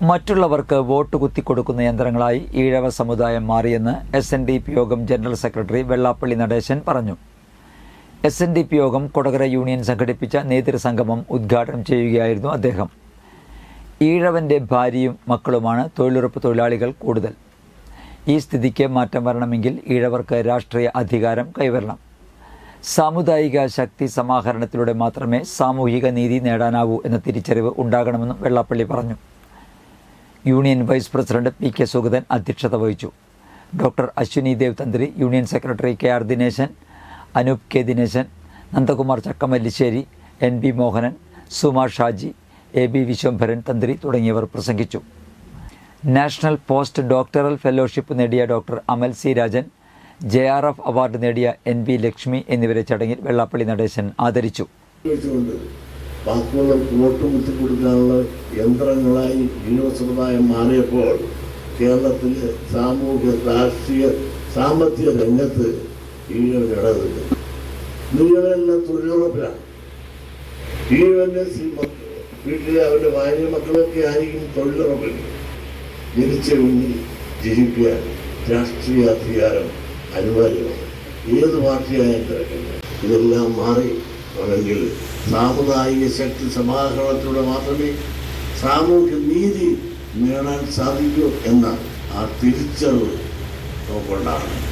മറ്റുള്ളവർക്ക് വോട്ട് കുത്തിക്കൊടുക്കുന്ന യന്ത്രങ്ങളായി ഈഴവ സമുദായം മാറിയെന്ന് SNDP യോഗം ജനറൽ സെക്രട്ടറി വെള്ളാപ്പള്ളി നടേശൻ പറഞ്ഞു. SNDP യോഗം കൊടകര യൂണിയൻ സംഘടിപ്പിച്ച നേതൃസംഗമം ഉദ്ഘാടനം ചെയ്യുകയായിരുന്നു അദ്ദേഹം. ഈഴവന്റെ ഭാര്യയും മക്കളുമാണ് തൊഴിലുറപ്പ് തൊഴിലാളികൾ കൂടുതൽ. ഈ സ്ഥിതിക്ക് മാറ്റം വരണമെങ്കിൽ ഈഴവർക്ക് രാഷ്ട്രീയ അധികാരം കൈവരണം. സാമുദായിക ശക്തി സമാഹരണത്തിലൂടെ മാത്രമേ സാമൂഹിക നീതി നേടാനാവൂ എന്ന തിരിച്ചറിവ് ഉണ്ടാകണമെന്നും വെള്ളാപ്പള്ളി പറഞ്ഞു. Union vice president PK Sugathan അധ്യക്ഷത വഹിച്ചു. Doctor Ashwini Dev Thanthri, union secretary KR Dineshan, Anoop K Dineshan, Nandakumar Chakkamallissery, NB Mohanan, Suma Shaji, AB Viswambharan Thanthri തുടങ്ങിയവർ പ്രസംഗിച്ചു. നാഷണൽ പോസ്റ്റ് ഡോക്ടറൽ ഫെലോഷിപ്പ് നേടിയ doctor Amal C Rajan, JRF award നേടിയ NB ലക്ഷ്മി എന്നിവരെ ചടങ്ങിൽ വെള്ളാപ്പള്ളി നടേശൻ ആദരിച്ചു. ബാക്കിയുള്ളവർക്ക് വോട്ട് കുത്തിക്കൊടുക്കാനുള്ള യന്ത്രങ്ങളായി ഈഴവ സമുദായം മാറിയപ്പോൾ കേരളത്തിൽ സാമൂഹ്യ, രാഷ്ട്രീയ, സാമ്പത്തിക രംഗത്ത് ഈഴവനിടതില്ല. ഈഴവനെല്ലാം തൊഴിലുറപ്പിലാണ്. ഈഴവന്റെ വീട്ടിലെ അവരുടെ ഭാര്യ മക്കളൊക്കെ ആയിരിക്കും തൊഴിലുറപ്പിൽ. ജനിച്ച മുന്നിൽ ജീവിക്കാൻ രാഷ്ട്രീയ അധികാരം അനിവാര്യമാണ്. ഏത് പാർട്ടിയായാലും തിരക്കില്ല. ഇതെല്ലാം മാറി ആണെങ്കിൽ സാമുദായിക ശക്തി സമാഹരണത്തിലൂടെ മാത്രമേ സാമൂഹ്യ നീതി നേടാൻ സാധിക്കൂ എന്ന ആ തിരിച്ചറിവ് നമുക്കുണ്ടാകണം.